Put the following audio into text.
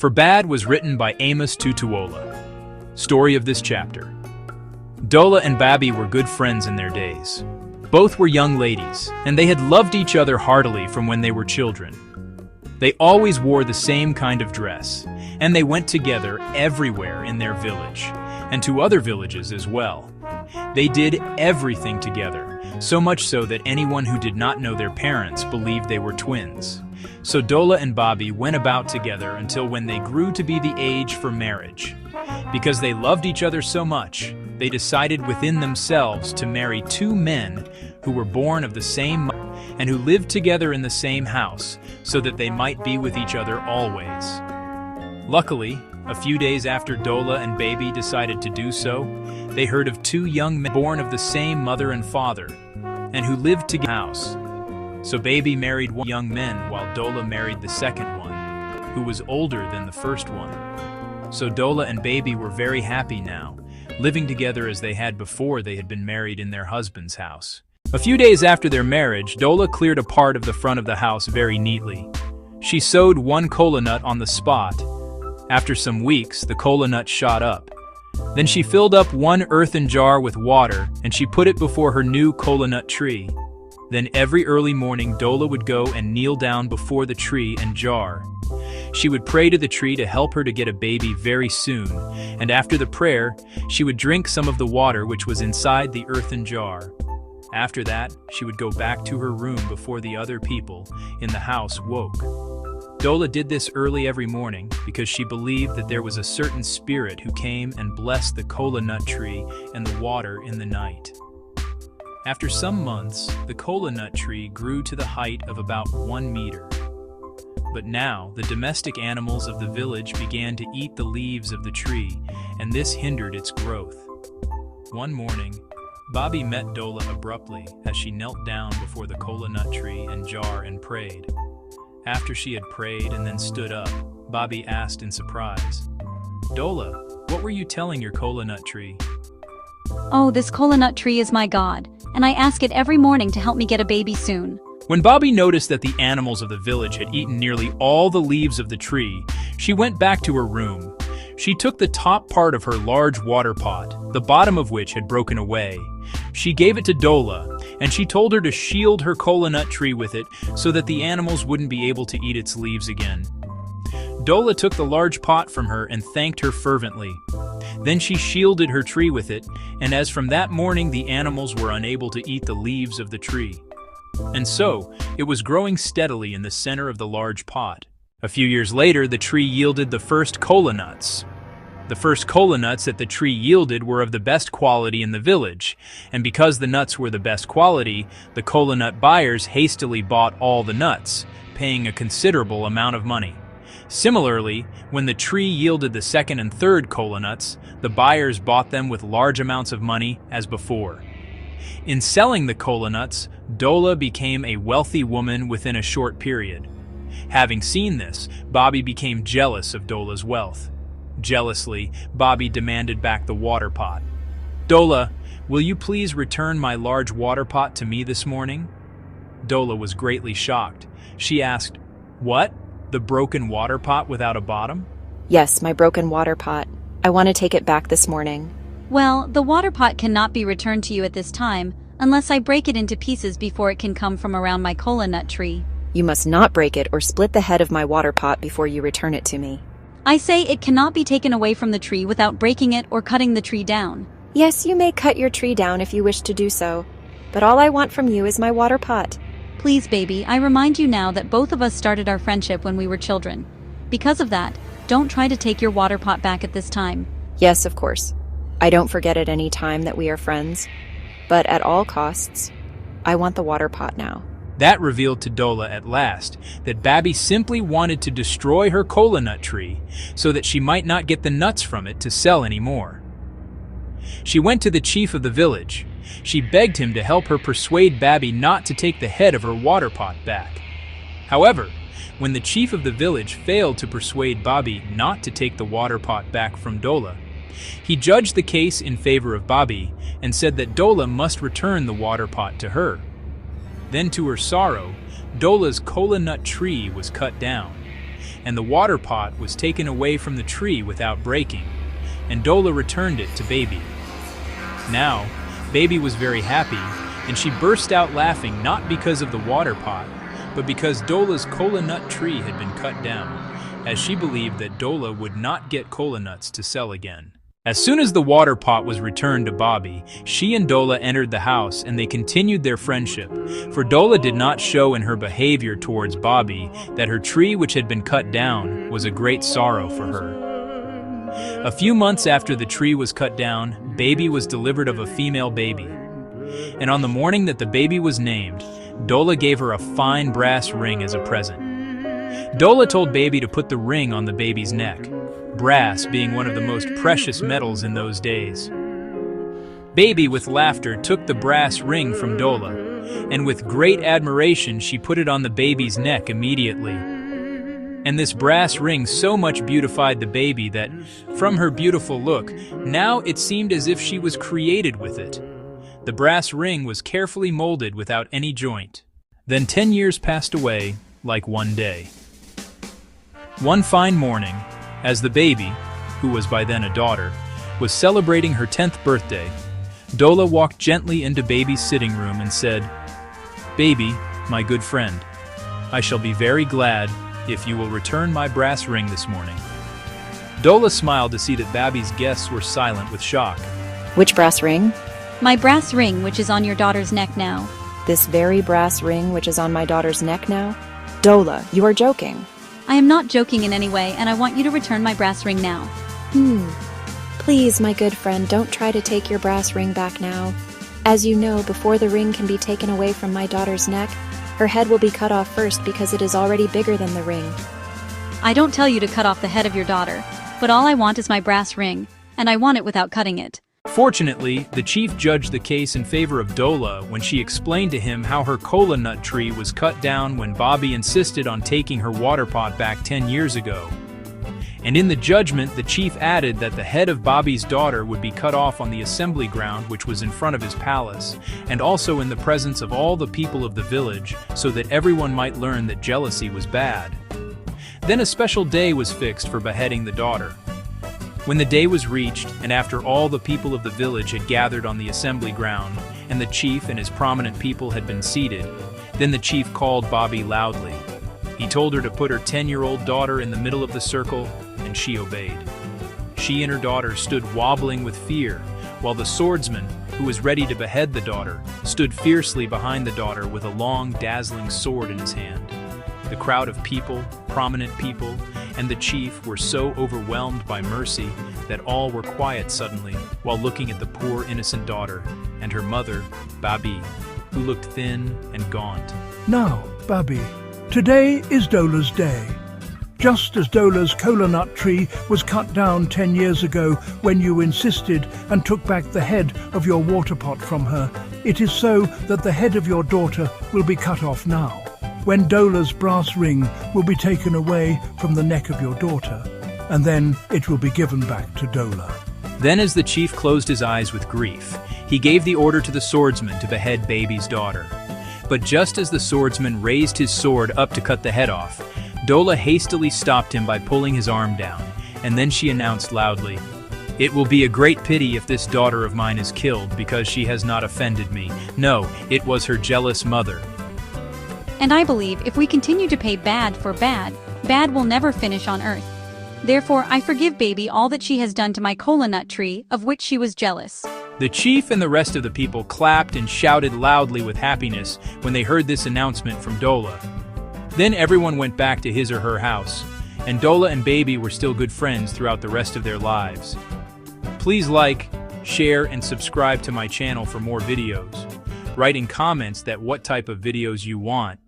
For Bad was written by Amos Tutuola. Story of this chapter. Dola and Babi were good friends in their days. Both were young ladies, and they had loved each other heartily from when they were children. They always wore the same kind of dress, and they went together everywhere in their village, and to other villages as well. They did everything together, so much so that anyone who did not know their parents believed they were twins. So Dola and Babi went about together until when they grew to be the age for marriage. Because they loved each other so much, they decided within themselves to marry two men who were born of the same mother and who lived together in the same house, so that they might be with each other always. Luckily, a few days after Dola and Babi decided to do so, they heard of two young men born of the same mother and father, and who lived together in the house. So Babi married one young man, while Dola married the second one, who was older than the first one. So Dola and Babi were very happy now, living together as they had before they had been married in their husband's house. A few days after their marriage, Dola cleared a part of the front of the house very neatly. She sewed one kola nut on the spot. After some weeks, the kola nut shot up. Then she filled up one earthen jar with water, and she put it before her new kola nut tree. Then every early morning, Dola would go and kneel down before the tree and jar. She would pray to the tree to help her to get a baby very soon, and after the prayer, she would drink some of the water which was inside the earthen jar. After that, she would go back to her room before the other people in the house woke. Dola did this early every morning because she believed that there was a certain spirit who came and blessed the kola nut tree and the water in the night. After some months, the kola nut tree grew to the height of about 1 meter. But now, the domestic animals of the village began to eat the leaves of the tree, and this hindered its growth. One morning, Babi met Dola abruptly as she knelt down before the kola nut tree and jar and prayed. After she had prayed and then stood up, Babi asked in surprise, "Dola, what were you telling your kola nut tree?" "Oh, this kola nut tree is my god, and I ask it every morning to help me get a baby soon." When Babi noticed that the animals of the village had eaten nearly all the leaves of the tree, she went back to her room. She took the top part of her large water pot, the bottom of which had broken away. She gave it to Dola, and she told her to shield her kola nut tree with it so that the animals wouldn't be able to eat its leaves again. Dola took the large pot from her and thanked her fervently. Then she shielded her tree with it, and as from that morning the animals were unable to eat the leaves of the tree. And so, it was growing steadily in the center of the large pot. A few years later, the tree yielded the first kola nuts. The first kola nuts that the tree yielded were of the best quality in the village, and because the nuts were the best quality, the kola nut buyers hastily bought all the nuts, paying a considerable amount of money. Similarly, when the tree yielded the second and third kola nuts, the buyers bought them with large amounts of money as before. In selling the kola nuts, Dola became a wealthy woman within a short period. Having seen this, Babi became jealous of Dola's wealth. Jealously, Babi demanded back the water pot. "Dola, will you please return my large water pot to me this morning?" Dola was greatly shocked. She asked, "What? The broken water pot without a bottom?" "Yes, my broken water pot. I want to take it back this morning." "Well, the water pot cannot be returned to you at this time, unless I break it into pieces before it can come from around my kola nut tree." "You must not break it or split the head of my water pot before you return it to me." "I say it cannot be taken away from the tree without breaking it or cutting the tree down." "Yes, you may cut your tree down if you wish to do so, but all I want from you is my water pot." "Please, baby, I remind you now that both of us started our friendship when we were children. Because of that, don't try to take your water pot back at this time." "Yes, of course. I don't forget at any time that we are friends, but at all costs, I want the water pot now." That revealed to Dola at last that Babi simply wanted to destroy her kola nut tree so that she might not get the nuts from it to sell anymore. She went to the chief of the village. She begged him to help her persuade Babi not to take the head of her water pot back. However, when the chief of the village failed to persuade Babi not to take the water pot back from Dola, he judged the case in favor of Babi and said that Dola must return the water pot to her. Then to her sorrow, Dola's kola nut tree was cut down. and the water pot was taken away from the tree without breaking, and Dola returned it to Baby. Now, Baby was very happy, and she burst out laughing not because of the water pot, but because Dola's kola nut tree had been cut down, as she believed that Dola would not get kola nuts to sell again. As soon as the water pot was returned to Babi, she and Dola entered the house and they continued their friendship, for Dola did not show in her behavior towards Babi that her tree which had been cut down was a great sorrow for her. A few months after the tree was cut down, Baby was delivered of a female baby. And on the morning that the baby was named, Dola gave her a fine brass ring as a present. Dola told Baby to put the ring on the baby's neck, brass being one of the most precious metals in those days. Baby, with laughter, took the brass ring from Dola, and with great admiration she put it on the baby's neck immediately. And this brass ring so much beautified the baby that, from her beautiful look, now it seemed as if she was created with it. The brass ring was carefully molded without any joint. Then 10 years passed away, like one day. One fine morning, as the baby, who was by then a daughter, was celebrating her 10th birthday, Dola walked gently into Baby's sitting room and said, "Baby, my good friend, I shall be very glad if you will return my brass ring this morning." Dola smiled to see that Babi's guests were silent with shock. Which brass ring? My brass ring, which is on your daughter's neck now. This very brass ring which is on my daughter's neck now? Dola, you are joking. I am not joking in any way, and I want you to return my brass ring now. Please, my good friend, don't try to take your brass ring back now. As you know, before the ring can be taken away from my daughter's neck, her head will be cut off first because it is already bigger than the ring. I don't tell you to cut off the head of your daughter, but all I want is my brass ring, and I want it without cutting it. Fortunately, the chief judged the case in favor of Dola when she explained to him how her kola nut tree was cut down when Babi insisted on taking her water pot back 10 years ago. And in the judgment, the chief added that the head of Babi's daughter would be cut off on the assembly ground which was in front of his palace, and also in the presence of all the people of the village, so that everyone might learn that jealousy was bad. Then a special day was fixed for beheading the daughter. When the day was reached, and after all the people of the village had gathered on the assembly ground, and the chief and his prominent people had been seated, then the chief called Babi loudly. He told her to put her 10-year-old daughter in the middle of the circle, and she obeyed. She and her daughter stood wobbling with fear, while the swordsman, who was ready to behead the daughter, stood fiercely behind the daughter with a long, dazzling sword in his hand. The crowd of people, prominent people, and the chief were so overwhelmed by mercy that all were quiet suddenly while looking at the poor innocent daughter and her mother, Babi, who looked thin and gaunt. Now, Babi, today is Dola's day. Just as Dola's kola nut tree was cut down 10 years ago when you insisted and took back the head of your water pot from her, it is so that the head of your daughter will be cut off now, when Dola's brass ring will be taken away from the neck of your daughter, and then it will be given back to Dola. Then as the chief closed his eyes with grief, he gave the order to the swordsman to behead Babi's daughter. But just as the swordsman raised his sword up to cut the head off, Dola hastily stopped him by pulling his arm down, and then she announced loudly, "It will be a great pity if this daughter of mine is killed because she has not offended me. No, it was her jealous mother." And I believe if we continue to pay bad for bad, bad will never finish on earth. Therefore, I forgive Baby all that she has done to my kola nut tree, of which she was jealous. The chief and the rest of the people clapped and shouted loudly with happiness when they heard this announcement from Dola. Then everyone went back to his or her house, and Dola and Babi were still good friends throughout the rest of their lives. Please like, share, and subscribe to my channel for more videos. Write in comments that what type of videos you want,